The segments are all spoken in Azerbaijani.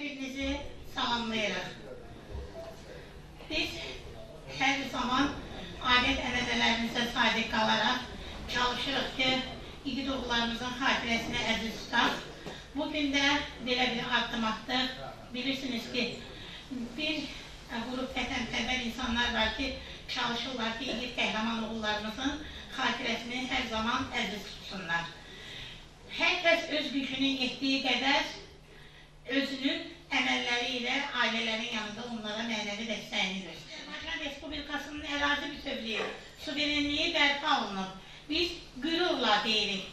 birinizi salamlayırıq. Biz hər zaman adət-ənənələrimizə sadiq qalaraq çalışırıq ki, igid oğullarımızın xatirəsini əziz tutaq. Bugün də belə bir addım atdıq. Bilirsiniz ki, bir qrup vətənpərvər insanlar var ki, çalışırlar ki, igid qəhrəman oğullarımızın xatirəsini hər zaman əziz tutsunlar. Hər kəs öz gücünün yetdiyi qədər özünün əməlləri ilə ailələrin yanında onlara mənəvi dəstəyini göstərir. Azərbaycan Respublikasının ərazi bütövlüyü, suverenliyi bərpa olunub. Biz qürurla deyirik.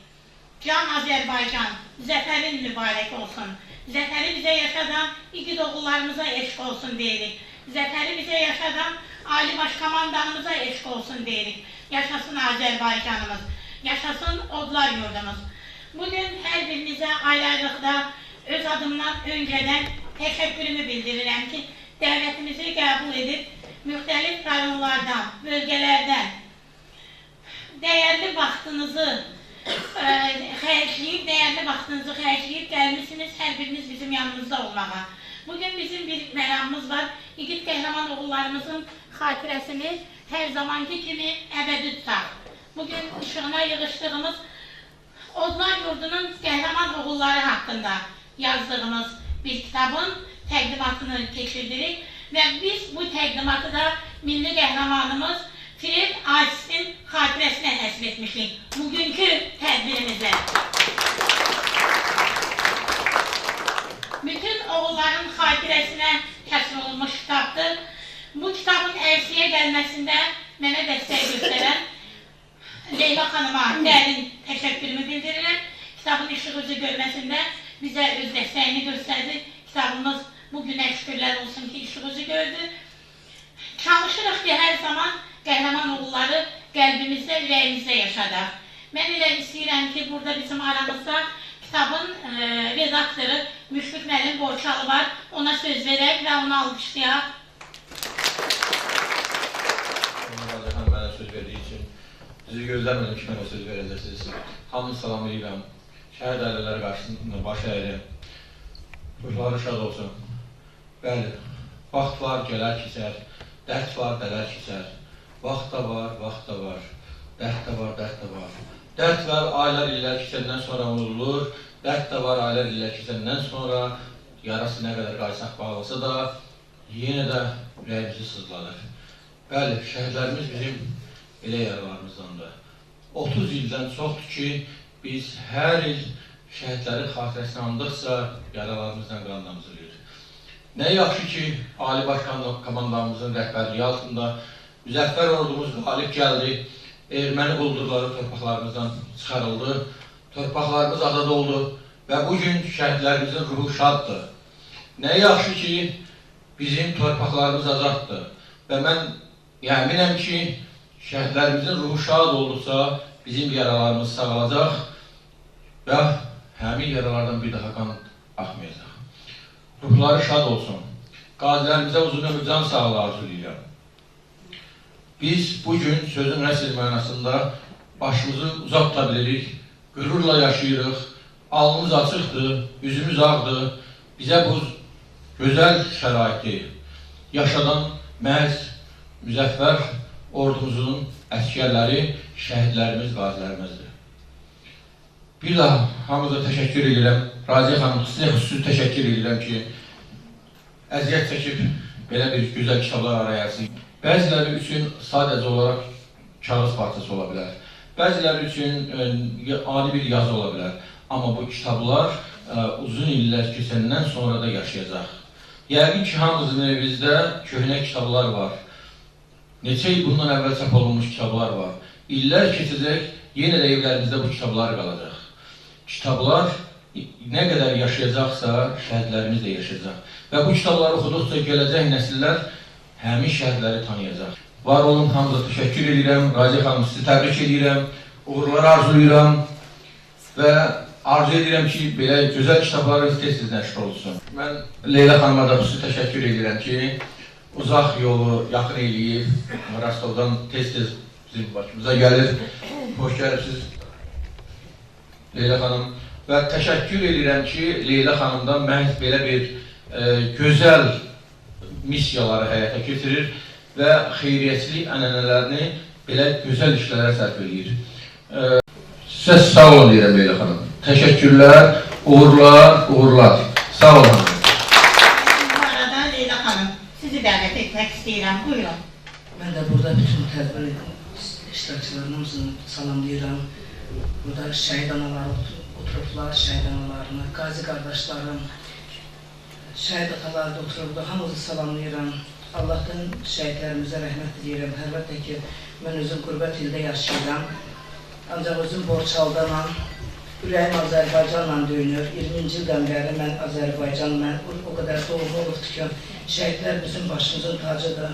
Can Azərbaycan, zəfərin mübarək olsun. Zəfəri bizə yaşadan igid oğullarımıza eşq olsun deyirik. Zəfəri bizə yaşadan Ali Başkomandanımıza eşq olsun deyirik. Yaşasın Azərbaycanımız, yaşasın odlar yurdumuz. Bugün hər birinizə ayrı-ayrılıqda öz adımdan öncədən təşəkkürümü bildirirəm ki, dəvətimizi qəbul edib, müxtəlif rayonlardan, bölgələrdən dəyərli vaxtınızı xərcləyib gəlmişsiniz, hər biriniz bizim yanımızda olmağa. Bugün bizim bir məramımız var, igid qəhrəman oğullarımızın xatirəsini hər zamanki kimi əbədi tutaq. Bugün işığına yığışdığımız Odlar Yurdunun qəhrəman oğulları haqqında yazdığımız bir kitabın təqdimatını keçirdirik və biz bu təqdimatı da milli qəhrəmanımız Firet Acisin xatirəsinə həsb etmişik bugünkü tədbirimizə. Bütün oğulların xatirəsinə həsb olunmuş kitabdır. Bu kitabın ərsiyə gəlməsində mənə dəstək göstərən Leyla xanıma dərin təşəkkürümü bildirirəm. Kitabın işıq üzü görməsində bizə öz dəstəyini göstərdi. Kitabımız bugünə şükürlər olsun ki, işıq üzü gördü. Çalışırıq ki, hər zaman qəhrəman oğulları qəlbimizdə, ürəyimizdə yaşadaq. Mən elə istəyirəm ki, burada bizim aramızda kitabın redaktoru Müşfiq müəllim Borçalı var. Ona söz verək və onu alqışlayaq. Mənə söz verdiyi üçün sizi gözləmədim ki, mənə söz verəcəksiniz. Hamını salam edirəm. Şəhid ailələri qarşısında baş əyirəm. Ruhları şad olsun. Bəli, vaxt var, gələr keçər. Dərd var, dərər keçər. Vaxt da var, vaxt da var. Dərd də var, dərd də var. Dərd var, aylar illər keçəndən sonra unudulur. Dərd də var, aylar illər keçəndən sonra yarası nə qədər qaysaq bağlısa da yenə də ürəyimizi sızladır. Bəli, şəhidlərimiz bizim elə yaralarımızdandır. 30 ildən çoxdur ki, biz hər il şəhidlərin xatirəsini andıqsa yaralarımızdan qan damcılıyır. Nə yaxşı ki, Ali Başkomandanımızın rəhbərliyi altında müzəffər ordumuz qalib gəldi, erməni quldurları torpaqlarımızdan çıxarıldı, torpaqlarımız azad oldu və bugün şəhidlərimizin ruhu şaddır. Nə yaxşı ki, bizim torpaqlarımız azaddır və mən əminəm ki, şəhidlərimizin ruhu şad olursa, bizim yaralarımız sağalacaq və həmin yaralardan bir daha qan axmayacaq. Ruhları şad olsun. Qazilərimizə uzun ömür can sağlığı arzulayıram. Biz bugün sözün əsl mənasında başımızı uzaq tuta bilirik, qürurla yaşayırıq, alnımız açıqdır, üzümüz ağdır. Bizə bu gözəl şəraiti yaşadan məhz müzəffər ordumuzun əsgərləri, şəhidlərimiz, qazilərimizdir. Bir daha hamıza təşəkkür edirəm. Raziyə xanım, sizə xüsusi təşəkkür edirəm ki, əziyyət çəkib belə bir gözəl kitablar arayasın. Bəziləri üçün sadəcə olaraq kağız parçası ola bilər. Bəziləri üçün ani bir yazı ola bilər. Amma bu kitablar uzun illər keçəndən sonra da yaşayacaq. Yəqin ki, hamımızın evinizdə köhnə kitablar var. Neçə il bundan əvvəl çap olunmuş kitablar var. İllər keçəcək, yenə də evlərimizdə bu kitablar qalacaq. Kitablar nə qədər yaşayacaqsa, şəhidlərimiz də yaşayacaq. Və bu kitabları oxuduqca gələcək nəsillər həmin şəhidləri tanıyacaq. Var olun, hamıza təşəkkür edirəm. Raziyə xanım, sizi təbrik edirəm. Uğurlar arzulayıram və arzu edirəm ki, belə gözəl kitabları tez-tez nəşr olsun. Mən Leyla xanıma da xüsusi təşəkkür edirəm ki, uzaq yolu yaxın eləyib, Rostovdan tez-tez bizim başımıza gəlir. Hoş gəlibsiniz Leyla xanım. Və təşəkkür edirəm ki, Leyla xanımdan məhz belə bir gözəl missiyaları həyata keçirir və xeyriyyəçilik ənənələrini belə gözəl işlərə sərf edir. Sizə sağ olun deyirəm Leyla xanım. Təşəkkürlər, uğurlar. Sağ olun. Bu arada Leyla xanım, sizi dəvət etmək istəyirəm. Buyurun. Mən də burada bütün tədbir iştirakçılarımızı salamlayıram. Burada şəhid analar oturublar, şəhid analarını, qazi qardaşlarım, şəhid ataları da oturublar. Hamınızı salamlayıram. Allah'tan şəhidlərimizə rəhmət edirəm. Əlbəttə ki, mən özüm qürbət ildə yaşayıram. Ancaq özüm Borçaldanam. Ürəyim Azərbaycanla döyünür. 20-ci ildən bəri mən Azərbaycan, o qədər doğru olubdur ki, şəhidlər bizim başımızın tacıdır.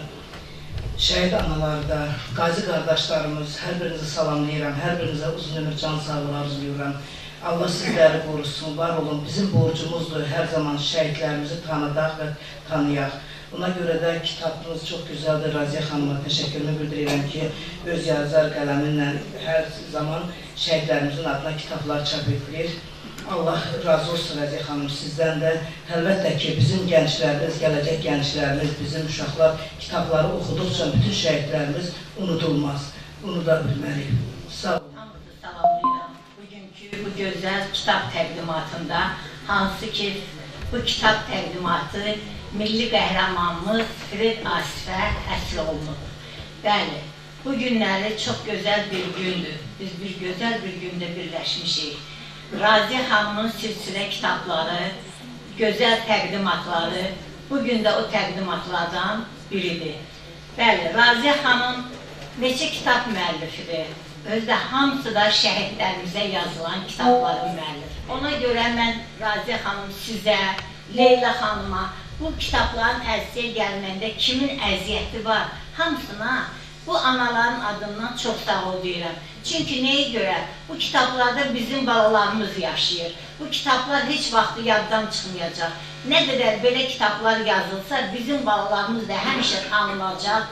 Şəhid analarda, qazi qardaşlarımız, hər birinizi salamlayıram, hər birinizə uzun ömür can sağlığı arzulayıram. Allah sizləri qorusun, var olun. Bizim borcumuzdur hər zaman şəhidlərimizi tanıdaq və tanıyaq. Buna görə də kitabınız çox gözəldir. Raziyə xanıma təşəkkürümü bildirirəm ki, öz yazar qələminlə hər zaman şəhidlərimizin adına kitablar çap edilir. Allah razı olsun Raziyə xanım sizdən də. Əlbəttə ki, bizim gənclərimiz, gələcək gənclərimiz, bizim uşaqlar kitabları oxuduqca bütün şəhidlərimiz unudulmaz. Bunu da bilməliyik. Sağ olun. Hamınızı salamlayıram. Bugünkü bu gözəl kitab təqdimatında, hansı ki bu kitab təqdimatı milli qəhrəmanımız Firet Asifə həsr olunub. Bəli, bu günləri çox gözəl bir gündür. Biz bir gözəl bir gündə birləşmişik. Raziyə xanımın silsilə kitabları, gözəl təqdimatları, bugün də o təqdimatlardan biridir. Bəli, Raziyə xanım neçə kitab müəllifidir. Özdə hamısı da şəhidlərimizə yazılan kitabların müəllifi. Ona görə mən Raziyə xanım sizə, Leyla xanıma, bu kitabların əziyyəyə gəlməndə kimin əziyyəti var, hamısına bu anaların adından çox sağ ol deyirəm. Çünki nəyə görə? Bu kitablarda bizim balalarımız yaşayır. Bu kitablar heç vaxtı yaddan çıxmayacaq. Nə qədər belə kitablar yazılsa, bizim balalarımız da həmişə tanınacaq,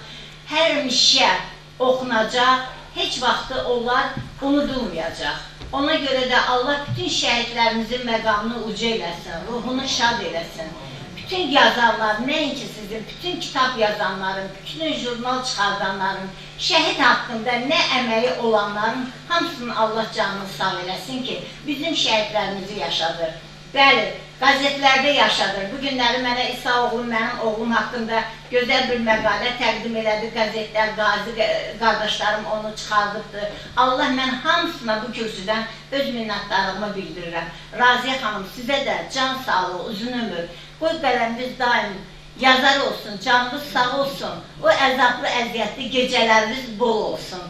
həmişə oxunacaq, heç vaxtı onlar unudulmayacaq. Ona görə də Allah bütün şəhidlərimizin məqamını uca eləsin, ruhunu şad eləsin. Bütün yazarlar, nəinki sizin, bütün kitab yazanların, bütün jurnal çıxardanların, şəhid haqqında nə əməyi olanların hamısının Allah canını sağ eləsin ki, bizim şəhidlərimizi yaşadır. Bəli, qəzetlərdə yaşadır. Bu günləri mənə İsa oğlum, mənim oğlum haqqında gözəl bir məqalə təqdim elədi. Qəzetlər, qazi qardaşlarım onu çıxardıbdır. Allah mən hamısına bu kürsüdən öz minnətdarlığımı bildirirəm. Raziyə xanım, sizə də can sağlığı, uzun ömür. Bu qələmimiz daim yazar olsun, canımız sağ olsun. O əzablı, əziyyətli gecələrimiz bol olsun.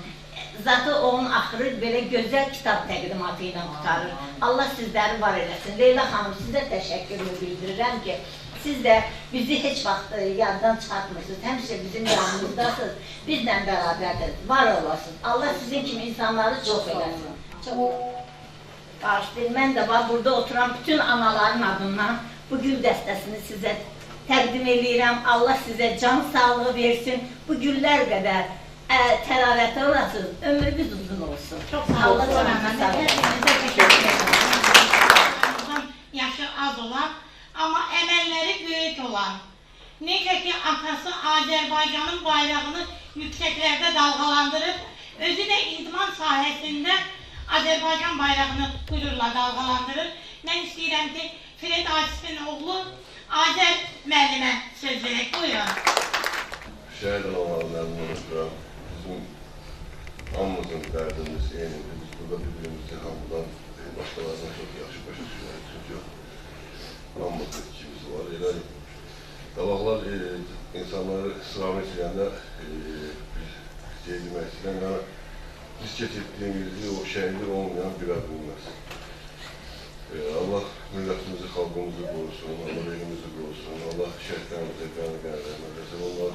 Zatı onun axırı belə gözəl kitab təqdimatı ilə qutarır. Allah sizləri var eləsin. Leyla xanım, sizə təşəkkürümü bildirirəm ki, siz də bizi heç vaxt yaddan çıxartmırsınız. Həmişə bizim yanımızdasınız, bizlə bərabərdiniz. Var olasınız. Allah sizin kimi insanları çox eləsin. Çox bağışlayın. Mən də var, burada oturan bütün anaların adından bu gül dəstəsini sizə təqdim edirəm. Allah sizə can sağlığı versin. Bu güllər qədər təravətə olasınız, ömrünüz uzun olsun. Çox sağ olun. Hepinizə təşəkkür ederim. Yaşı az olan, amma əməlləri böyük olan. Necə ki, atası Azərbaycanın bayrağını yüksəklərdə dalğalandırıb, özü də idman sahəsində Azərbaycan bayrağını qürurla dalğalandırır. Mən istəyirəm ki, Firet Asifin oğlu Azər müəllimə söz verək. Buyurun. Şəhid analarından unutduram. Bizim hamımızın dərdimiz eynidir. Biz burada bir-birimizi hamıdan, başqalarından çox yaxşı başa düşürük. Çünki hamımızın ikimiz var. Elə qabaqlar insanları istirahət edəndə şey demək istəyirəm, biz keçirtdiyimizi o şəhidlər olmayan bilə bilməz. Allah millətimizi, xalqımızı qorusun, Allah elimizi qorusun, Allah şəhidlərimizə qənə-qənə eləsin. Onlar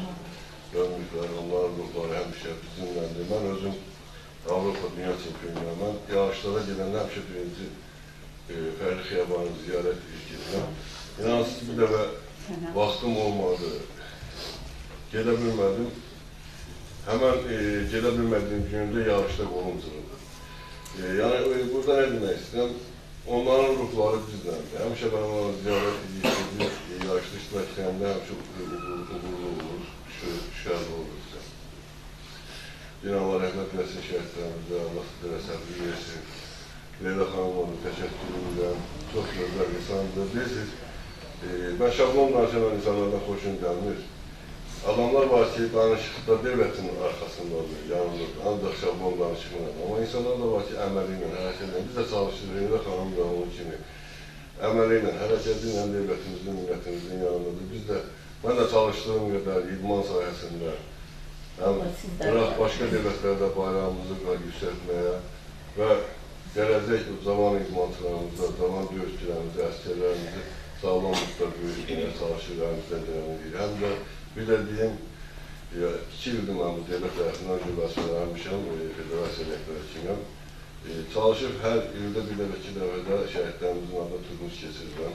dönmüşlər, onların ruhları həmişə bizimlədir. Mən özüm Avropa Dünya Çempionuyam. Mən yarışlara gedəndə həmişə birinci Fərli Xiyabanı ziyarət edirəm. İnansız bir dəfə vaxtım olmadı, gedə bilmədim. Həmən gedə bilmədiyim gündə yarışda qolum cırıldı. Yəni, burada nə demək istəyirəm? Onların ruhları bizlərdir. Həmişə mən onları ziyarət edirəm, yarışda iştirak edəndə çox uğurlu olur, şükürlü olur bizə. Yine Allah rəhmət versin şəhidlərimizə, Allah sizlərə səbir versin. Leyla xanımın təşəkkür edirəm, çox gözəl insandır. Bilirsiniz, ben şablon danışan insanlardan xoşum gəlmir. Adamlar var ki, danışıqda devlətin arxasındadır, yanındadır, ancaq şablon danışıqla. Amma insanlar da var ki, əməli ilə, hərəkət ilə. Biz də çalışırıq, Leyla xanım da onun kimi. Əməli ilə, hərəkəti ilə devlətimizin, millətimizin yanındadır. Biz də, mən də çalışdığım qədər idman sayəsində, həm başqa devlətlərdə bayrağımızı yüksəltməyə və gələcək zaman idmançılarımızda, zaman döyüşçülərimizi, əskerlərimizi sağlamlıqda böyütməyə çalışırıq, həm də bir də deyim, 2 ildir mən bu devlət tərəfindən göbəsini vermişəm, federasiya rəhbəri kiməm. Çalışıb hər ildə bir dəfə, 2 dəfədə şəhidlərimizin adına turnus keçirirəm.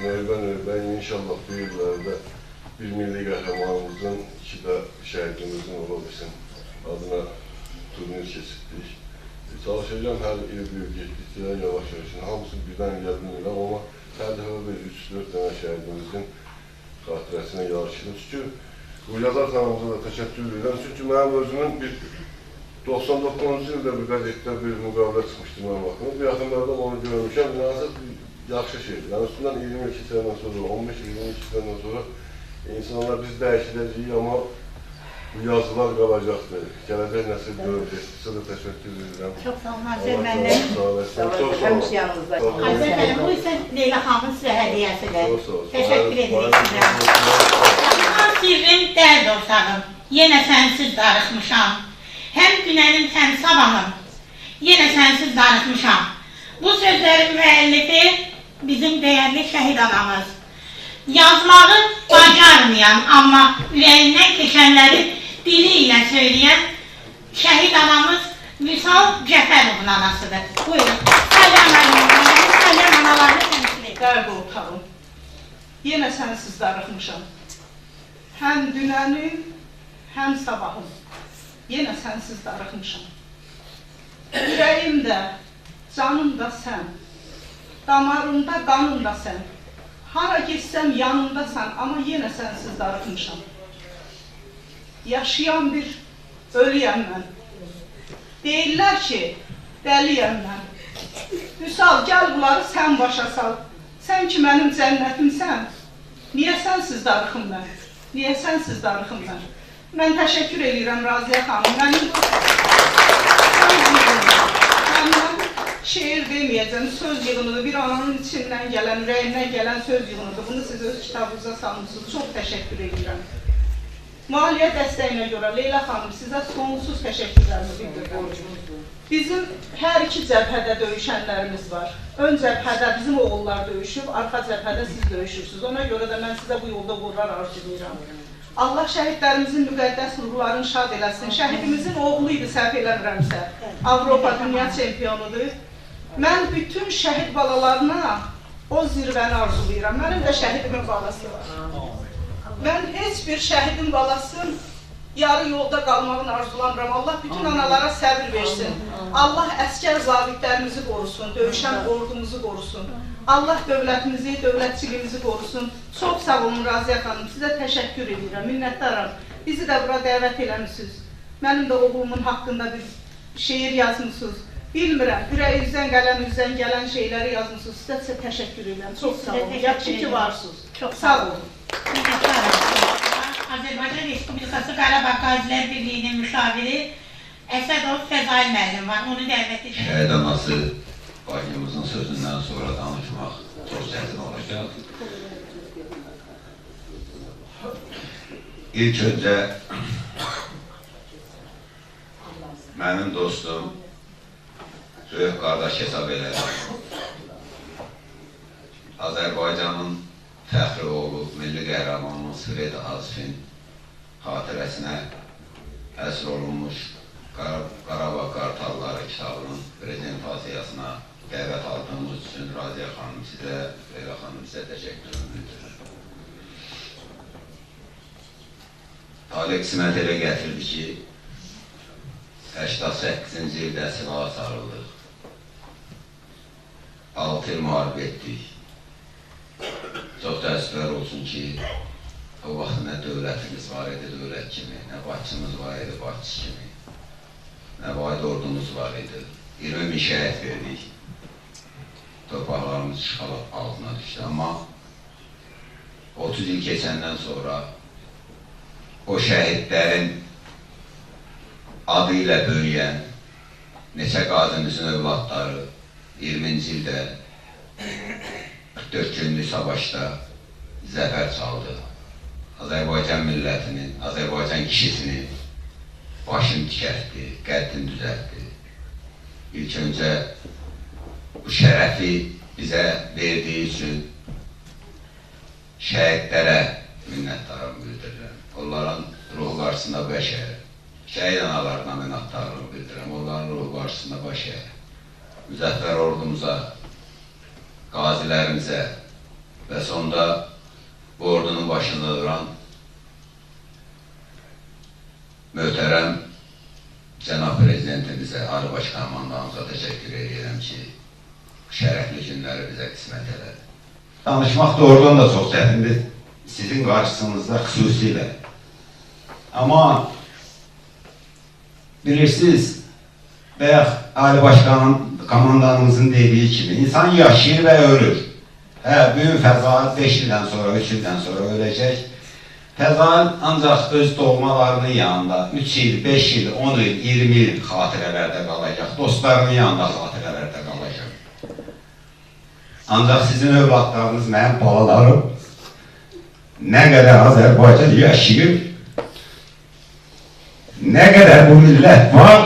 Növbə, inşallah bu illərdə bir milli qəhrəmanımızın, 2 də şəhidimizin ola bilsin adına turnus keçirdik. Çalışacağım hər il büyük getdikcə, yavaş-yavaş, hamısı birdən gəlmirəm, amma hər dəfə bir 3-4 dənə şəhidimizin xatirəsinə yarışılır. Çünki bu Yazar xanımıza da təşəkkür edirəm. Çünki mənim özümün bir 99-cu ildə bir qəzetdə bir müqavilə çıxmışdı mənim vaxtımda. Bu yaxınlarda onu görmüşəm. Münasib yaxşı şeydir. Yəni üstündən 22 sənədən sonra, 15-22 sənədən sonra insanlar biz dəyişiləcəyik, amma bu yazılar qalacaqdır. Gələcək nəsil görəcək. Sizə də təşəkkür edirəm. Çox sağ olun, Azər müəllim. Çox sağ olun. Azər müəllim, bu isə Leyla xanımın sizə hədiyyəsidir. Çox sağ olun. Təşəkkür edirik sizə. Sirrim dərd ortağım, yenə sənsiz darıxmışam. Həm dünənim, həm sabahım, yenə sənsiz darıxmışam. Bu sözlərin müəllifi bizim dəyərli şəhid anamız. Yazmağı bacarmayan, amma ürəyindən keçənləri dili ilə söyləyən şəhid anamız Vüsal Cəfərovun anasıdır. Buyurun. Sələm əleykum. Sələm analarını təmsil edin. Dərd ortağım, yenə sənsiz darıxmışam. Həm dünənim, həm sabahım, yenə sənsiz darıxmışam. Ürəyimdə, canımda sən, damarımda, qanımda sən. Hara getsəm yanımdasan, amma yenə sənsiz darıxmışam. Yaşayan bir ölüyəm mən. Deyirlər ki, dəliyəm mən. Vüsal, gəl bunları sən başa sal. Sən ki, mənim cənnətimsən. Niyə sənsiz darıxım mən? Niyə sənsiz darıxım mən? Mən təşəkkür edirəm Raziyə xanım. Mənim şeir deməyəcəm, söz yığınıdır. Bir ananın içindən gələn, ürəyindən gələn söz yığınıdır. Bunu siz öz kitabınıza salmışsınız. Çox təşəkkür edirəm. Maliyyə dəstəyinə görə Leyla xanım sizə sonsuz təşəkkürlərimi bildirirəm. Bizim hər iki cəbhədə döyüşənlərimiz var. Ön cəbhədə bizim oğullar döyüşüb, arxa cəbhədə siz döyüşürsünüz. Ona görə də mən sizə bu yolda uğurlar arzulayıram. Allah şəhidlərimizin müqəddəs ruhlarını şad eləsin. Şəhidimizin oğlu idi, səhv eləmirəmsə. Avropa dünya çempionudur. Mən bütün şəhid balalarına o zirvəni arzulayıram. Mənim də şəhidimin balası var. Mən heç bir şəhidin balasın yarı yolda qalmağını arzulamıram. Allah bütün analara səbir versin. Allah əskər zabitlərimizi qorusun, döyüşən ordumuzu qorusun. Allah dövlətimizi, dövlətçiliyimizi qorusun. Çox sağ olun Raziyə xanım, sizə təşəkkür edirəm, minnətdaram. Bizi də bura dəvət eləmişsiniz. Mənim də oğlumun haqqında bir şeir yazmışsınız. Bilmirəm, ürəyinizdən gələn şeyləri yazmışsınız. Sizə təşəkkür edirəm, çox sağ olun. Yaxşı ki varsınız. Çox sağ olun. Azərbaycan Respublikası Qarabağ Qazilər Birliyinin müşaviri Əsədov Fəzail müəllim var, onu dəvət edirəm. Şəhid anası bacımızın sözündən sonra danışmaq çox çətin olacaq. İlk öncə mənim dostum, böyük qardaş hesab edirəm. Azərbaycanın fəxri oğlu, milli qəhrəmanımız Fred Azifin xatirəsinə əsr olunmuş Qarabağ Qartalları kitabının prezentasiyasına dəvət aldığımız üçün Raziyə xanım sizə, Leyla xanım sizə təşəkkürümü bildirirəm. Talih qismət elə gətirdi ki, 88-ci ildə silaha sarıldıq. 6 il müharibə etdik. Çox da təəssüflər olsun ki, o vaxt nə dövlətimiz var idi, dövlət kimi, nə başçımız var idi, başçı kimi, nə vahid ordumuz var idi. 20 min şəhid verdik. Torpaqlarımız işğal altına düşdü. Amma 30 il keçəndən sonra o şəhidlərin adı ilə böyüyən neçə qazimizin övladları 20-ci ildə 44 günlük savaşda zəfər çaldı. Azərbaycan millətinin, Azərbaycan kişisinin başını dikəltdi, qəddini düzəltdi. İlk öncə bu şərəfi bizə verdiyi üçün şəhidlərə minnətdarlığımı bildirirəm. Onların ruhu qarşısında bəşər, şəhid analarına minnətdarlığımı bildirirəm. Onların ruhu qarşısında başər. Müzəffər ordumuza, qazilərimizə və sonda bu ordunun başında duran möhtərəm Cənab Prezidentimizə, Ali Baş Komandanımıza təşəkkür edirəm ki, şərəfli günləri bizə qismət elədi. Danışmaq doğrudan da çox çətindir, sizin qarşısınızda xüsusilə. Amma bilirsiniz, bayaq Ali Baş Komandanımızın dediyi kimi, insan yaşayır və ölür. Bugün Fəzail 5 ildən sonra, 3 ildən sonra öləcək. Fəzail ancaq öz doğmalarının yanında 3 il, 5 il, 10 il, 20 il xatirələrdə qalacaq. Dostlarının yanında xatirələrdə qalacaq. Ancaq sizin övladlarınız, mənim balalarım nə qədər Azərbaycan yaşayır, nə qədər bu millət var,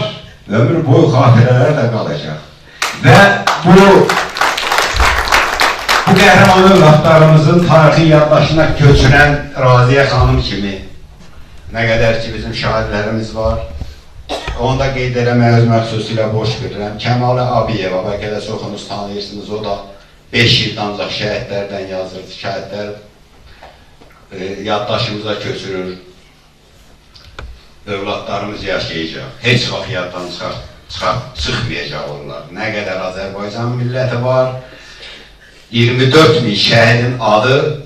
ömür boyu xatirələrdə qalacaq. Və bu qəhrəman övladlarımızın tarixi yaddaşına köçürən Raziyə xanım kimi nə qədər ki bizim şahidlərimiz var, onu da qeyd eləməyə öz məxsusilə borc bilirəm. Kəmalə Abiyeva, bəlkə də çoxunuz tanıyırsınız, o da 5 ildə ancaq şəhidlərdən yazırdı, şəhidlər yaddaşımıza köçürür, övladlarımız yaşayacaq, heç vaxt yaddan çıxmayacaq onlar. Nə qədər Azərbaycan milləti var, 24 min şəhidin adı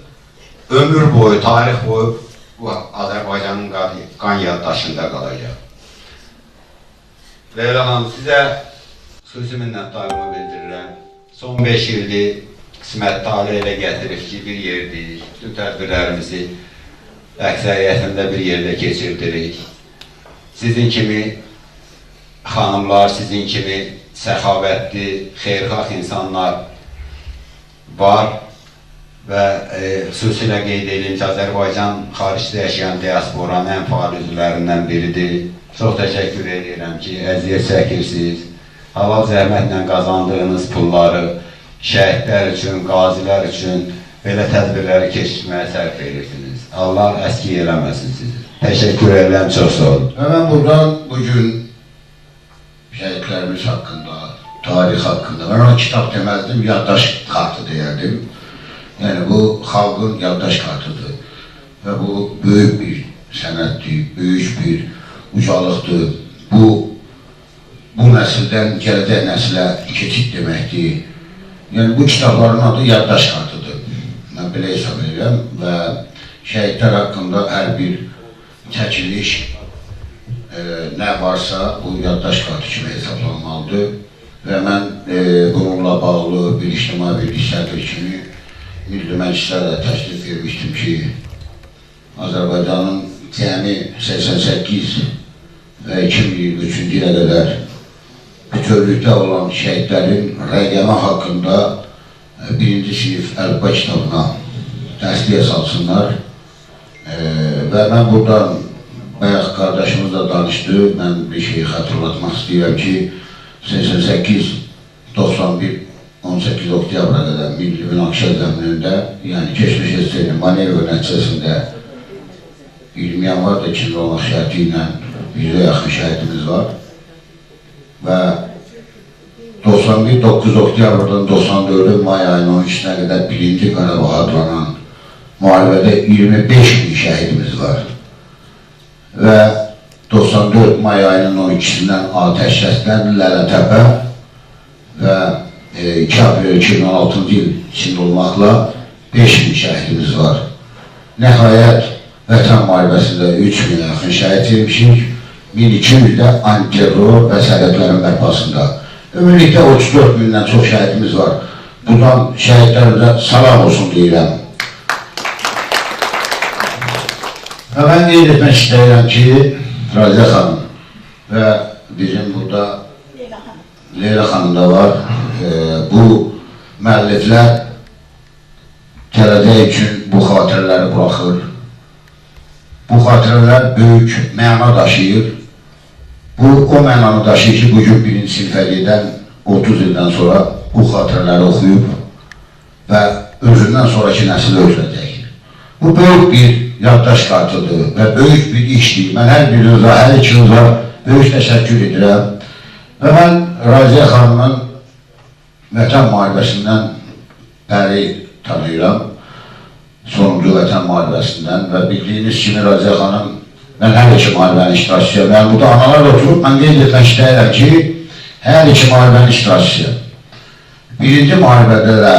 ömür boyu, tarix boyu Azərbaycanın qan yaddaşında qalacaq. Leyla xanım, sizə xüsusi minnətdarlığımı bildirirəm. Son 5 ildir qismət tali elə gətirib ki, bir yerdik, bütün tədbirlərimizi əksəriyyətində bir yerdə keçirdirik. Sizin kimi xanımlar, sizin kimi səxavətli, xeyrxalq insanlar var və xüsusilə qeyd edeyim ki, Azərbaycan xaricdə yaşayan diasporanın ən faal üzvlərindən biridir. Çox təşəkkür edirəm ki, əziyyət çəkirsiniz. Halal zəhmətlə qazandığınız pulları şəhidlər üçün, qazilər üçün belə tədbirləri keçirməyə sərf edirsiniz. Allah əski eləməsin sizi. Təşəkkür edirəm, çox sağ olun. Və mən buradan bugün şəhidlərimiz haqqında, tarix haqqında, mən ona kitab deməzdim, yaddaş kartı deyərdim. Yəni bu xalqın yaddaş kartıdır və bu böyük bir sənətdir, böyük bir ucalıqdır. Bu nəsildən gələcək nəsilə keçid deməkdir. Yəni bu kitabların adı yaddaş kartıdır. Mən belə hesab edirəm və şəhidlər haqqında hər bir çəkiliş nə varsa bu yaddaş kartı kimi hesablanmalıdır. Və mən bununla bağlı bir ictimai birlik sədri kimi Milli Məclisdə də təklif vermişdim ki, Azərbaycanın cəmi 88 və 2023-cü ilə qədər bütövlükdə olan şəhidlərin rəqəmi haqqında 1-ci sinif əlifba kitabına təsdiyə salsınlar. Və mən buradan, bayaq qardaşımız da danışdı, mən bir şeyi xatırlatmaq istəyirəm ki, 88-91 18 oktyabra qədər Milli Münaqişə zəminində, yəni keçmiş SSR-nin manevr nəticəsində 20 yanvar 2010 şəhidi ilə 100-ə yaxın şəhidimiz var və 91-9 oktyabrdan 94 may ayının 13-nə qədər 1-ci Qarabağ adlanan müharibədə 25 min şəhidimiz var və 94 may ayının 12-sindən atəşkəsdən Lələtəpə və 2 aprel 2016-cı il içində olmaqla 5000 şəhidimiz var. Nəhayət, vətən müharibəsində 3000 yaxın şəhid vermişik, 1200 də antiterror və sərhədlərin bərpasında. Ümumilikdə 34 bindən çox şəhidimiz var. Buradan şəhidlərimizə salam olsun deyirəm. Və mən qeyd etmək istəyirəm ki, Raziyə xanım və bizim burada Leyla xanım da var. Bu müəlliflər gələcək üçün bu xatirələri buraxır. Bu xatirələr böyük məna daşıyır. Bu, o mənanı daşıyır ki, bugün birinci sinifəlidən 30 ildən sonra bu xatirələri oxuyub və özündən sonraki nəsil öyrənəcək. Bu böyük bir yaddaş kartıdır və böyük bir işdir. Mən hər birinizə, hər ikinizə böyük təşəkkür edirəm. Və mən Raziyə xanımın vətən müharibəsindən bəri tanıyıram. Sonuncu vətən müharibəsindən və bildiyiniz kimi Raziyə xanım, mən hər iki müharibənin iştirakçısıyam. Yəni, burada analar oturub, mən qeyd etmək istəyirəm ki, hər iki müharibənin iştirakçısıyam. Birinci müharibədə də,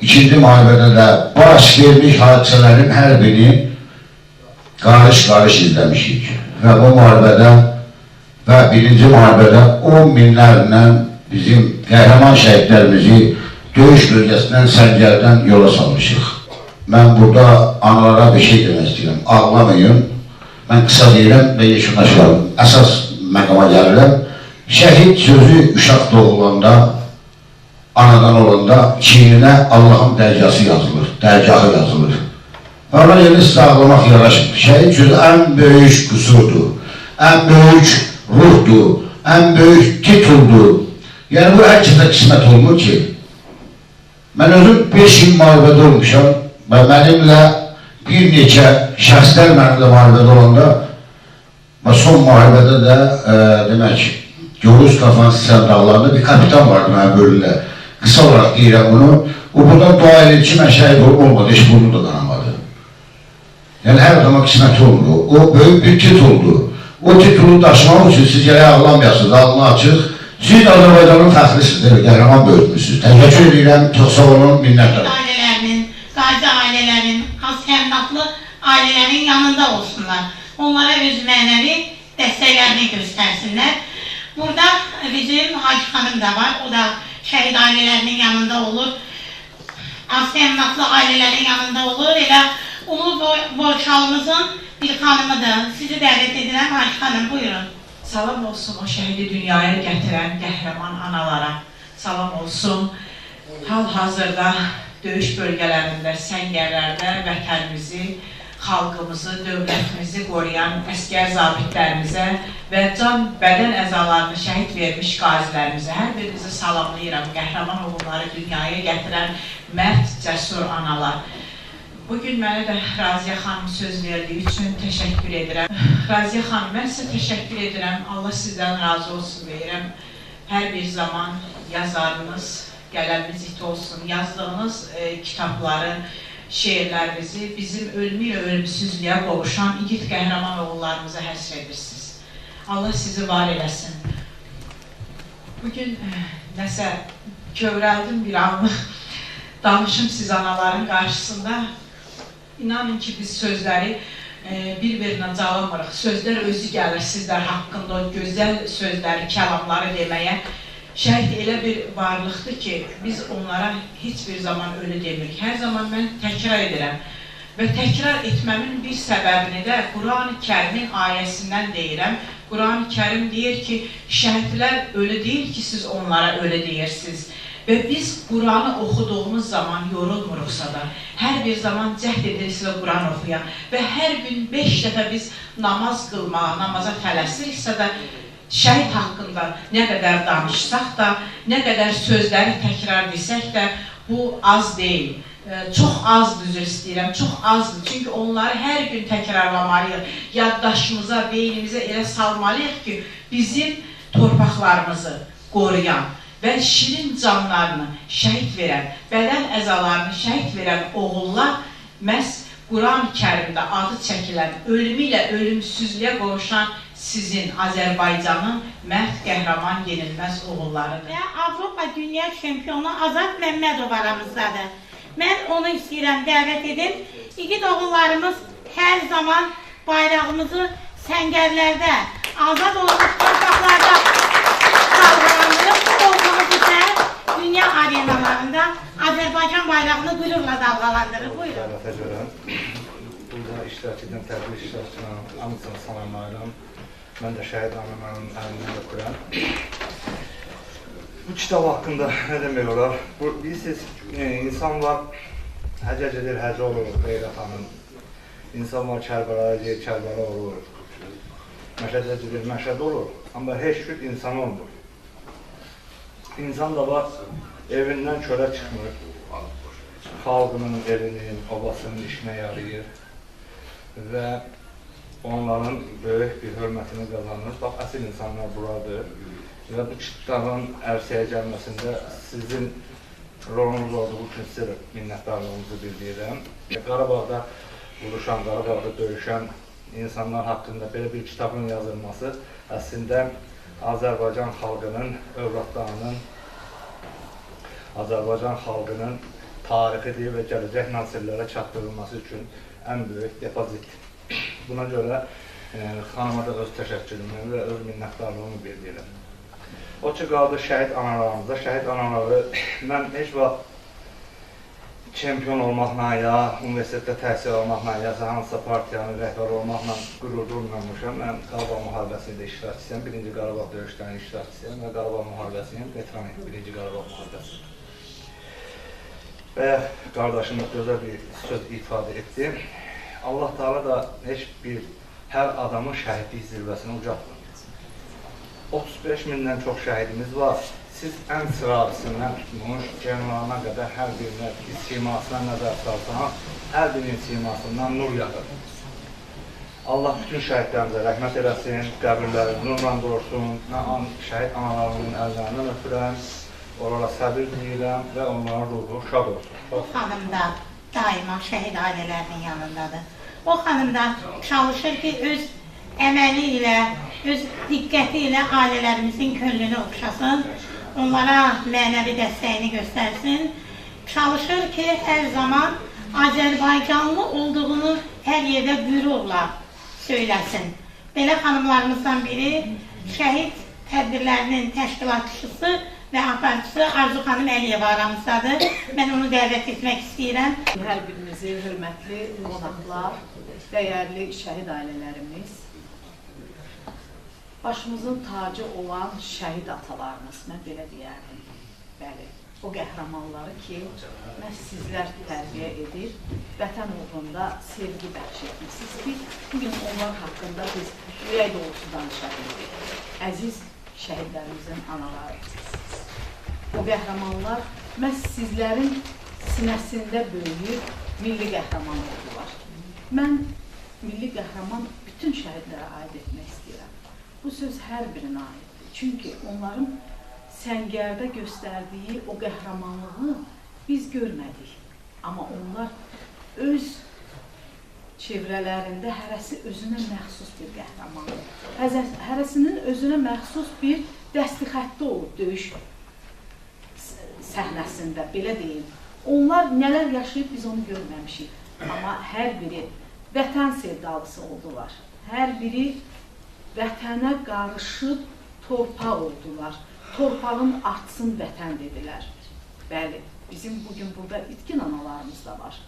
ikinci müharibədə də baş vermiş hadisələrin hər birini qarış-qarış izləmişik. Və bu müharibədə və birinci müharibədə 10 minlərlə bizim qəhrəman şəhidlərimizi döyüş bölgəsindən, səngərdən yola salmışıq. Mən burada analara bir şey demək istəyirəm, ağlamayın. Mən qısa deyirəm və yekunlaşıram. Əsas məqama gəlirəm. Şəhid sözü uşaq doğulanda, anadan olanda çiyninə Allahın dərgahı yazılır, dərgahı yazılır. Və ona görə sizə ağlamaq yaraşır. Şəhid sözü ən böyük qüsurdur, ən böyük ruhdur, ən böyük tituldur. Yəni bu hər kəsə qismət olmur ki. Mən özüm 5 il müharibədə olmuşam və mənimlə bir neçə şəxslər mənimlə müharibədə olanda və son müharibədə də demək, Goruz Kafan Sisyan dağlarında bir kapitan vardı mənim bölümdə. Qısa olaraq deyirəm bunu. O buradan dua edir ki, mən şəhid olmadı, heç burnu da qanamadı. Yəni hər adama qismət olmur. O böyük bir tituldur. O titulu daşımaq üçün siz gələk ağlamayasınız, ağlını açıq. Siz Azərbaycanın fəxrisiniz, qəhrəman böyütmüşsünüz. Təşəkkür edirəm, çox sağ olun, minnətdarım. Ailələrinin, qazi ailələrin, az-təminatlı ailələrin yanında olsunlar. Onlara öz mənəvi dəstəklərini göstərsinlər. Burada bizim Hacı xanım da var, o da şəhid ailələrinin yanında olur. Az-təminatlı ailələrin yanında olur. Elə Ulu Borçalımızın bir xanımıdır. Sizi dəvət edirəm, Hacı xanım, buyurun. Salam olsun o şəhidi dünyaya gətirən qəhrəman analara. Salam olsun hal-hazırda döyüş bölgələrində, səngərlərdə vətənimizi, xalqımızı, dövlətimizi qoruyan əskər zabitlərimizə və can bədən əzalarını şəhid vermiş qazilərimizə hər birinizi salamlayıram. Qəhrəman oğulları dünyaya gətirən mərd, cəsur analar. Bugün mənə də Raziyə xanım söz verdiyi üçün təşəkkür edirəm. Raziyə xanım, mən sizə təşəkkür edirəm. Allah sizdən razı olsun deyirəm. Hər bir zaman yazarınız, qələminiz it olsun. Yazdığınız kitabları, şeirlərinizi bizim ölümü ilə ölümsüzlüyə qovuşan igid qəhrəman oğullarımıza həsr edirsiniz. Allah sizi var eləsin. Bugün nəsə kövrəldim bir anlıq. Danışım siz anaların qarşısında. İnanın ki, biz sözləri bir-birinə calamırıq. Sözlər özü gəlir sizlər haqqında o gözəl sözləri, kəlamları deməyə. Şəhid elə bir varlıqdır ki, biz onlara heç bir zaman ölü demirik. Hər zaman mən təkrar edirəm. Və təkrar etməmin bir səbəbini də Quran-ı Kərimin ayəsindən deyirəm. Quran-ı Kərim deyir ki, şəhidlər ölü deyir ki, siz onlara ölü deyirsiniz. Və biz Quranı oxuduğumuz zaman yorulmuruqsa da, hər bir zaman cəhd ediriksə Quran oxuyan və hər gün 5 dəfə biz namaz qılmağa, namaza tələsiriksə də, şəhid haqqında nə qədər danışsaq da, nə qədər sözləri təkrar desək də, bu az deyil. Çox azdır, üzr istəyirəm, çox azdır. Çünki onları hər gün təkrarlamalıyıq, yaddaşımıza, beynimizə elə salmalıyıq ki, bizim torpaqlarımızı qoruyan və şirin canlarını şəhid verən, bədən əzalarını şəhid verən oğullar məhz Quran-ı Kərimdə adı çəkilən, ölümü ilə ölümsüzlüyə qovuşan sizin Azərbaycanın mərd, qəhrəman, yenilməz oğullarıdır. Və Avropa Dünya Çempionu Azad Məmmədov aramızdadır. Mən onu istəyirəm, dəvət edim. İgid oğullarımız hər zaman bayrağımızı səngərlərdə, azad olmuş torpaqlarda dalgalandırıb, bu oğlumuz isə dünya arenalarında Azərbaycan bayrağını qürurla dalgalandırır. Buyurun. Dəvətə görə burada iştirak edən tədbir iştirakçılarım, hamısını salamlayıram. Mən də şəhid anılarının əlindən öpürəm. Bu kitab haqqında nə demək olar? Bilirsiniz, insanlar həcə gedir, həcə olur, Qeyrət xanım. İnsanlar Kərbalaya gedir, Kərbala olur. Məşədə gedir, Məşədə olur. Amma heç bir insan olmur. İnsan da var, evindən kölə çıxmır. Xalqının, elinin, obasının işinə yarayır. Və onların böyük bir hörmətini qazanır. Bax, əsl insanlar buradır. Və bu kitabın ərsəyə gəlməsində sizin rolunuz olduğu üçün sizə minnətdarlığımızı bildirirəm. Qarabağda vuruşan, Qarabağda döyüşən insanlar haqqında belə bir kitabın yazılması əslində Azərbaycan xalqının, övladlarının, Azərbaycan xalqının tarixidir və gələcək nasillərə çatdırılması üçün ən böyük depozit. Buna görə xanıma da öz təşəkkürümü və öz minnətdarlığımı bildirirəm. O ki, qaldı şəhid analarımıza. Şəhid anaları, mən heç vaxt çempion olmaqla ya, universitetdə təhsil olmaqla ya, hansısa partiyanın rəhbəri olmaqla qürur durmamışam. Mən Qarabağ müharibəsində iştirakçısıyam, 1-ci Qarabağ döyüşlərinin iştirakçısıyam və Qarabağ müharibəsinin veteranıyım, 1-ci Qarabağ müharibəsində. Və qardaşımız gözəl bir söz ifadə etdi. Allah Teala da hər adamın şəhidlik zirvəsinə ucatmır. 35 mindən çox şəhidimiz var. Siz ən sıralısından tutmuş, generalına qədər hər birinə simasına nəzər tutarsanız, hər birinin simasından nur yaxır. Allah bütün şəhidlərimizə rəhmət eləsin, qəbirləri nurla qorusun. Mən şəhid analarının əllərindən öpürəm, onlara səbir deyirəm və onların ruhu şad olsun. O xanım da daima şəhid ailələrinin yanındadır. O xanım da çalışır ki, öz əməli ilə, öz diqqəti ilə ailələrimizin könlünü oxşasın, onlara mənəvi dəstəyini göstərsin. Çalışır ki, hər zaman Azərbaycanlı olduğunu hər yerdə qürurla söyləsin. Belə xanımlarımızdan biri şəhid tədbirlərinin təşkilatçısı və aparıcısı Arzu xanım Əliyeva aramızdadır. Mən onu dəvət etmək istəyirəm. Hər birimizi hörmətli qonaqlar, dəyərli şəhid ailələrimiz, başımızın tacı olan şəhid atalarımız, mən belə deyərdim. Bəli, o qəhrəmanları ki, məhz sizlər tərbiyə edir, vətən uğrunda sevgi bəxş etmişsiniz ki, bugün onlar haqqında biz ürək dolusu danışabilirik. Əziz şəhidlərimizin anaları. O qəhrəmanlar məhz sizlərin sinəsində böyüyüb milli qəhrəman oldular. Mən milli qəhrəman bütün şəhidlərə aid etmək istəyirəm. Bu söz hər birinə aiddir. Çünki onların səngərdə göstərdiyi o qəhrəmanlığı biz görmədik. Amma onlar öz çevrələrində hərəsi özünə məxsus bir qəhrəmandır. Hərəsinin özünə məxsus bir dəsti xətti olub döyüş səhnəsində, belə deyim. Onlar nələr yaşayıb biz onu görməmişik. Amma hər biri vətən sevdalısı oldular. Hər biri vətənə qarışıb torpaq oldular. Torpağın artsın vətən dedilər. Bəli, bizim bugün burada itkin analarımız da var.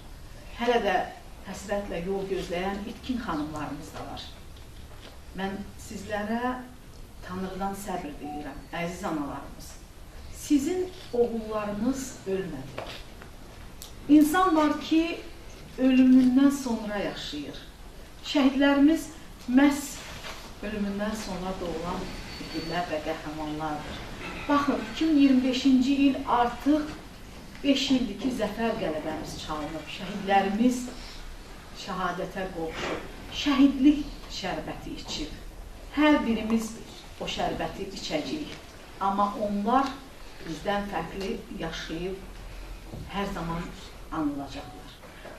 Hələ də həsrətlə yol gözləyən itkin xanımlarımız da var. Mən sizlərə Tanrıdan səbir diləyirəm, əziz analarımız. Sizin oğullarınız ölmədi. İnsan var ki, ölümündən sonra yaşayır. Şəhidlərimiz məhz ölümündən sonra doğulan igidlər və qəhrəmanlardır. Baxın, 2025-ci il artıq 5 ildir ki, zəfər qələbəmiz çalınıb. Şəhidlərimiz şəhadətə qovuşub. Şəhidlik şərbəti içib. Hər birimiz o şərbəti içəcəyik. Amma onlar bizdən fərqli yaşayıb, hər zaman anılacaqlar.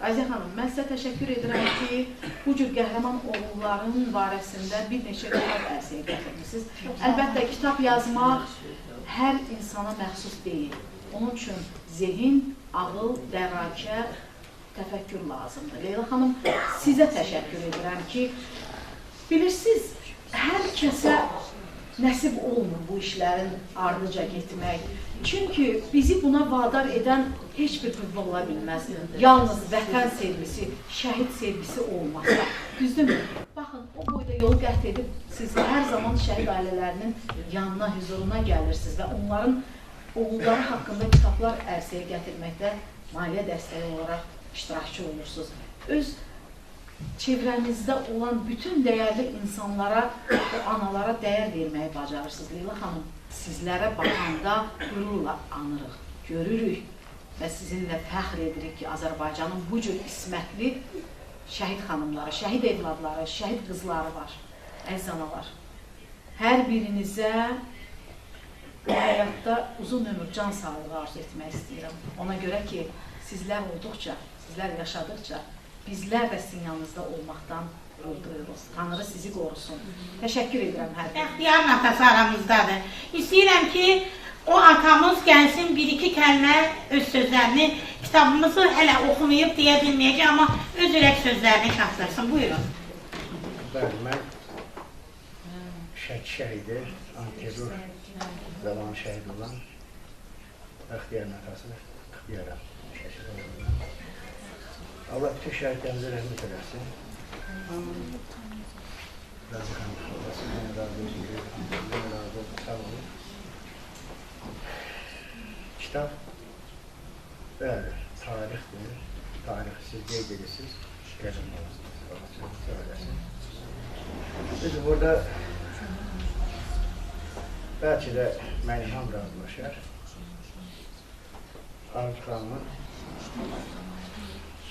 Aziz xanım, mən sizə təşəkkür edirəm ki, bu cür qəhrəman oğulların barəsində bir neçə kitab ərsəyə gətirmişsiniz. Əlbəttə, kitab yazmaq hər insana məxsus deyil. Onun üçün zehin ağıl, dərakə, təfəkkür lazımdır. Leyla xanım, sizə təşəkkür edirəm ki, bilirsiniz, hər kəsə nəsib olmur bu işlərin ardıca getmək. Çünki bizi buna vadar edən heç bir qüvvə ola bilməz. Yalnız vətən sevgisi, şəhid sevgisi olmasa. Düzdürmü? Baxın, o boyda yolu qət edib, siz hər zaman şəhid ailələrinin yanına, hüzuruna gəlirsiniz və onların oğulları haqqında kitablar ərsəyə gətirməkdə maliyyə dəstəyi olaraq iştirakçı olursunuz. Öz çevrənizdə olan bütün dəyərli insanlara, o analara dəyər verməyi bacarırsınız. Leyla xanım, sizlərə baxanda qürurla anırıq, görürük və sizinlə fəxr edirik ki, Azərbaycanın bu cür ismətli şəhid xanımları, şəhid evladları, şəhid qızları var, əziz analar. Hər birinizə həyatda uzun ömür, can sağlığı arzu etmək istəyirəm. Ona görə ki, sizlər olduqca, sizlər yaşadıqca, bizlər də sizin yanınızda olmaqdan qürur duyuruz. Tanrı sizi qorusun. Təşəkkür edirəm hər bir. Bəxtiyarın atası aramızdadır. İstəyirəm ki, o atamız gəlsin, bir-iki kəlmə öz sözlərini, kitabımızı hələ oxumayıb deyə bilməyəcək, amma öz ürək sözlərini çatdırsın. Buyurun. Bəli, mən şəhidi, antiterror zamanı şəhid olan Bəxtiyarın atası Xiyarəm şəhid olan. Allah bütün şəhidlərimizə rəhmət eləsin. Razı xanım olasın, mən razı olsun, mən razı olsun, sağ olun. Kitab, bəli, tarixdir. Tarixi siz qeyd edirsiniz, gəlin olasınız. Biz burada bəlkə də mənim ham razılaşar. Arzu xanımın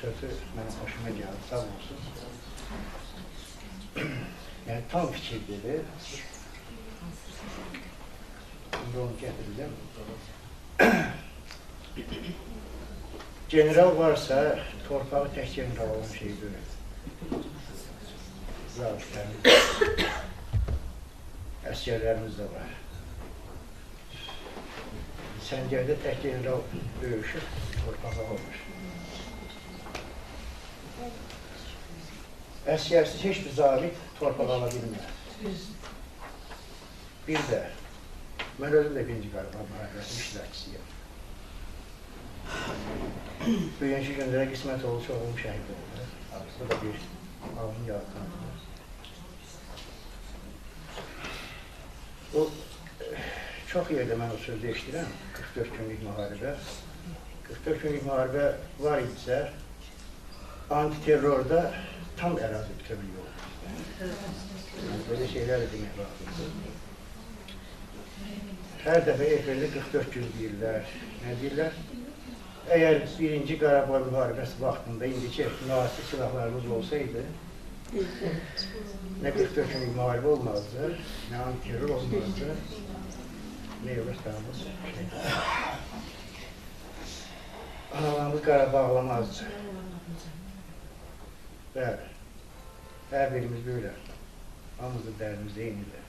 sözü mənim hoşuma gəldi, sağ olsun. Yəni, tam fikir dedi. Şimdi onu gətirdim. General varsa, torpağı tək general olan şey böyük. Zabitlərimiz, əskərlərimiz də var. Səngərdə tək general böyüşür, torpağı olmuş. Əskərsiz heç bir zabit torpaq ala bilmir. Bir də, mən özüm də birinci Qarabağ müharibəsinin iştirakçısıyam. Bugünkü gündərə qismət oldu, çoğum şəhid oldu. Bu da bir alın yaratmanıdır. O, çox yerdə mən o sözü eşdirəm, 44 günlük müharibə. 44 günlük müharibə var idisə, antiterrorda tam ərazi bütövlüyü oldu. Böyle şeylər də demək lazımdır. Hər dəfə efirli 44 gün deyirlər. Nə deyirlər? Əgər birinci Qarabağ müharibəsi vaxtında indiki müasir silahlarımız olsaydı, nə 44 günlük müharibə olmazdı, nə antiterror olmazdı, nə yoldaşlarımız analarımız Qarabağ ağlamazdı. Bəli, hər birimiz böyle. Hamımızın dərdimiz eynidir.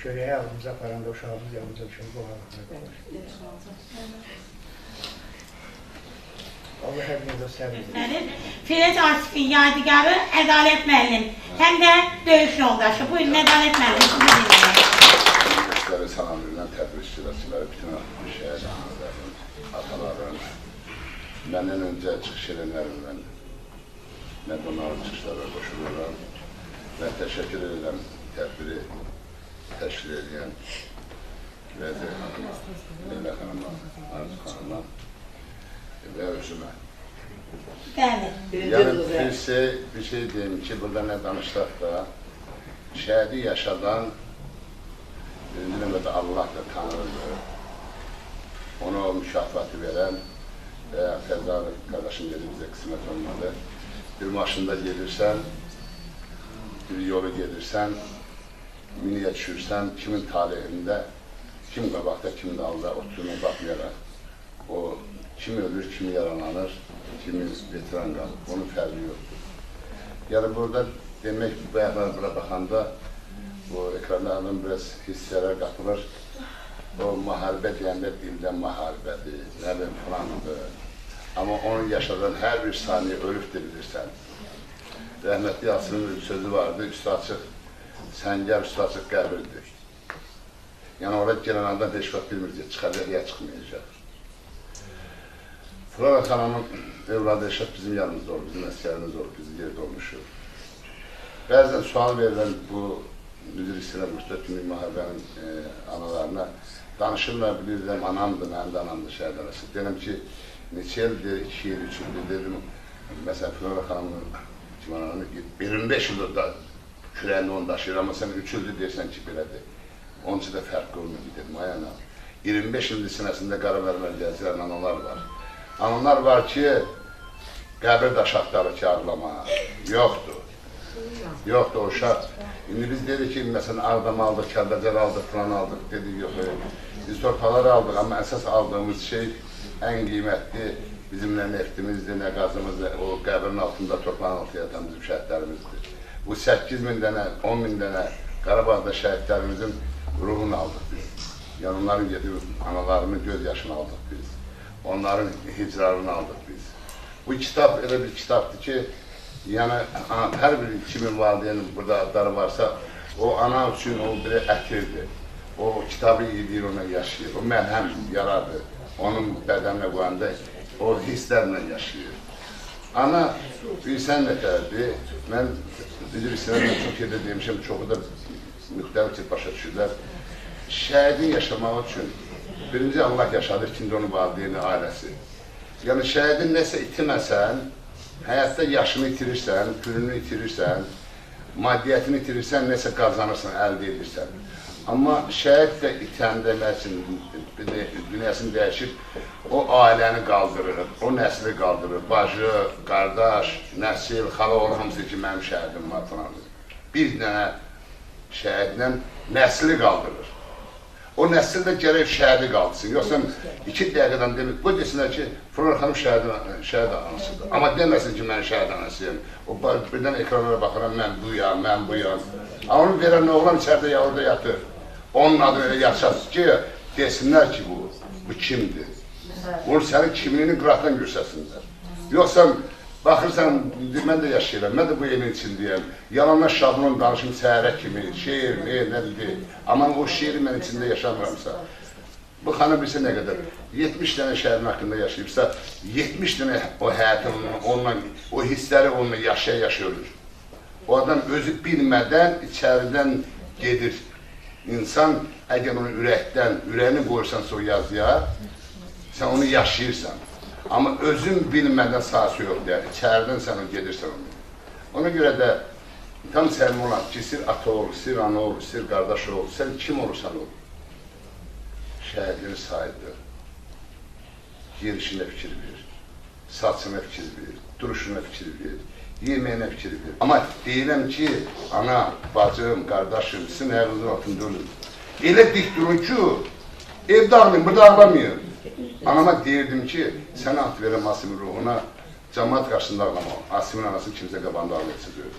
Köləyə ağzımıza aparanda uşağımız yanımıza düşün, bu ağzına qalır. Allah hər birinizə səbir. Firəz Asifin yadigarı Ədalət müəllim, həm də döyüş yoldaşı. Buyurun, Ədalət müəllim, sizi dinləyək. Sizləri salam verilən təbrik bütün şəhər ataların, məndən öncə çıxış edənlərindən, mən də onların çıxışlara qoşuluram və təşəkkür edirəm tədbiri təşkil edən Vəzir xanıma, Leyla xanıma, Arzu xanıma və özümə. Yəni, bir şey deyim ki, burada nə danışsaq da, şəhidi yaşadan birinci növbədə Allah da tanrıdır. Ona o mükafatı verən və Fəzal qardaşım dedi, bizə qismət olmadı. Bir maşında gedirsən, bir yolu gedirsən, miniyə düşürsən, kimin talihində, kim qabaqda, kim dalda oturduğuna baxmayaraq, o kim ölür, kim yaralanır, kimi veteran qalır, onun fərqi yoxdur. Yəni burada demək ki, bayaqlar bura baxanda bu ekranlardan biraz hissələr qatılır. O müharibə deyəndə dildən müharibədir, nə bilim filandır. Amma onun yaşadan hər bir saniyə ölüb də bilirsən. Rəhmətli Yasinin bir sözü vardı, üstü açıq, səngər üstü açıq qəbirdir. Yəni oraya gələn anda heç vaxt bilmir, çıxacaq ya çıxmayacaq. Flora xanımın evladı Eşat bizim yanımızda olur, bizim əsgərimiz olur, bizim yerdə olmuşuq. Bəzən sual verilən bu müdür istəyirəm, müstət günlük müharibənin analarına danışırlar, bilirəm, anamdır, mənim də anamdır şəhid arası. Deyirəm ki, neçə ildir, 2 il, 3 ildir, dedim, məsələn, Flora xanımın 25 ildir da kürəyində onu daşıyır, amma sən 3 ildir deyirsən ki, belədir. Onun üçün də fərq olmuyor, dedim, ayana. 25 ildir sinəsində qara mərmər gəzirən analar var. Analar var ki, qəbir daşı axtarır ki, ağlama. Yoxdur. Yoxdur, o uşaq. İndi biz dedik ki, məsələn, Ağdam aldıq, Kəldəcər aldıq, filan aldıq, dedik, yox, biz torpaları aldıq, amma əsas aldığımız şey ən qiymətli bizim nə neftimizdir, nə qazımızdır, o qəbrin altında, torpağın altında yatan bizim şəhidlərimizdir. Bu 8.000 dənə, 10.000 dənə Qarabağda şəhidlərimizin ruhunu aldıq biz. Yəni, onların gedib, analarının göz yaşını aldıq biz. Onların hicrarını aldıq biz. Bu kitab elə bir kitabdır ki, yəni, hər bir 2000 valideynin burada adları varsa, o ana üçün o bir ətirdir. O kitabı yedir, ona yaşayır. O məlhəm yaradır. Onun bədəninə qoyanda o hisslərlə yaşayır. Ana, bilsən nətərdir? Mən üzr istəyirəm, mən çox yerdə demişəm, çoxu da müxtəlif tip başa düşürlər. Şəhidin yaşamaq üçün birinci Allah yaşadır, ikinci onun valideyni, ailəsi. Yəni, şəhidin nəsə itirməsən, həyatda yaşını itirirsən, pürünü itirirsən, maddiyyətini itirirsən, nəsə qazanırsan, əldə edirsən. Amma şəhid də itəndə dünyasını dəyişir, o ailəni qaldırır, o nəsli qaldırır, bacı, qardaş, nəsil, xala olur, hamısı ki, mənim şəhidim var falan. Bir dənə şəhidlə nəsli qaldırır. O nəsil də gərək şəhidi qaldırsın. Yoxsa 2 dəqiqədən demir, bu desinlər ki, Flora xanım şəhid anasıdır. Amma deməsin ki, mən şəhid anasıyım. O birdən ekranlara baxıram, mən buyam, mən buyam. Onu verən oğlan içərdə yavruda yatır. Onun adını elə yaşasın ki, desinlər ki, bu kimdir? Onu sənin kimliyini qıraqdan görsəsinlər. Yoxsa baxırsan, mən də yaşayıram, mən də bu evin içindəyəm. Yalanlar şablon danışım səhərə kimi, şeir, nədir? Amma o şeiri mən içində yaşamıramsa, bu xanım bilsə nə qədər? 70 dənə şəhərin haqqında yaşayıbsa, 70 dənə o həyatın onunla, o hissləri onunla yaşaya-yaşaya ölür. O adam özü bilmədən içəridən gedir. İnsan, əgər onu ürəkdən, ürəyini qoyursansa o yazıya, sən onu yaşayırsan. Amma özün bilmədən sahası yoxdur, yəni içəridən sən gedirsən onu. Ona görə də tam səmimi olan ki, istir ata olur, istir ana olur, istir qardaş olur, sən kim olursan ol. Şəhidini saydır, yerişinə fikir verir, saçına fikir verir, duruşuna fikir verir, yeməyinə fikir verir. Amma deyirəm ki, ana, bacım, qardaşım, sizin ayağınızın altında ölür. Elə dik durun ki, evdə ağlayın, burada ağlamayın. Anama deyirdim ki, sənə at verəm Asimin ruhuna, cəmaat qarşısında ağlama. Asimin anası kimsə qabanda ağlayacaq deyir.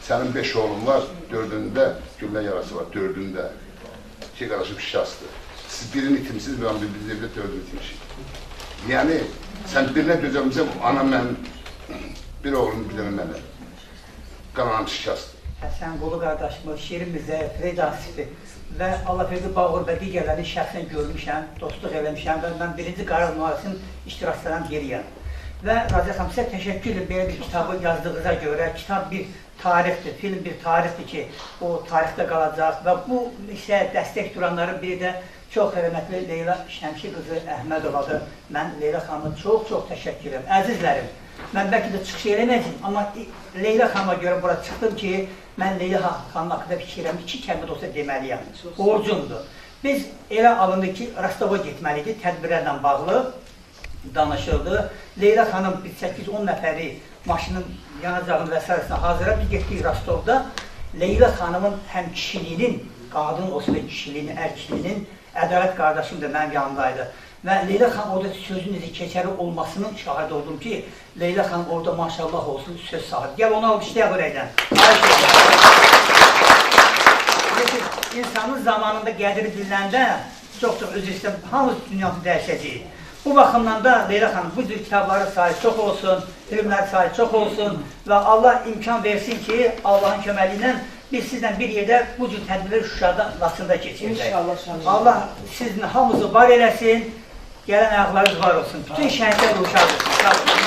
Sənin 5 oğlun var, 4-ündə güllə yarası var, 4-ündə. 2 qardaşım şişastır. Siz birini itimsiz, biz evdə 4-ünü itimşik. Yəni, sən birinə dözəmizə, anam mənim, bir oğlum, bir dənə mənə. Qananım şişastır. Həsən Qolu qardaşımı, şiirimizdə Freydasifi və Allahverdi Bağır və digərlərini şəxsən görmüşəm, dostluq eləmişəm və mən birinci Qarabağ müharibəsinin iştirakçılarından biriyəm. Və Raziyə xanım, sizə təşəkkür edirəm belə bir kitabı yazdığınıza görə. Kitab bir tarixdir, film bir tarixdir ki, o tarixdə qalacaq və bu isə dəstək duranların biri də çox hörmətli Leyla Şəmşi qızı Əhmədovadır. Mən Leyla xanıma çox təşəkkür edirəm. Əzizlərim, mən bəlkə də çıxış eləməyəcəm, amma Leyla xanıma görə bura çıxdım ki, mən Leyla xanım haqqında fikirəm, 2 kəlmə də olsa deməliyəm. Borcumdur. Biz elə alındı ki, Rostova getməliydik, tədbirlərlə bağlı danışıldı. Leyla xanım 8-10 nəfəri maşının yanacağını və sərəsinə hazıra biz getdik Rostovda. Leyla xanımın həm kişiliyinin, qadın olsa da kişiliyinin, ərkiliyinin, Ədalət qardaşım da mənim yanımdaydı. Və Leyla xanım orada sözün necə keçəri olmasının şahidi oldum ki, Leyla xanım orada maşallah olsun söz sahibi. Gəl onu almışlayaq oraydan. İnsanın zamanında qədri bililəndə çox üzr istəyəm, hamı dünyası dəyişəcək. Bu baxımdan da Leyla xanım, bu cür kitabları sayı çox olsun, filmlər sayı çox olsun və Allah imkan versin ki, Allahın köməli ilə biz sizlə bir yerdə bu cür tədbirlər Şuşada, Laçında keçirəcək. Allah sizin hamınızı var eləsin, gələn ayaqlarınız var olsun. Bütün şəhidlər uşaq olsun.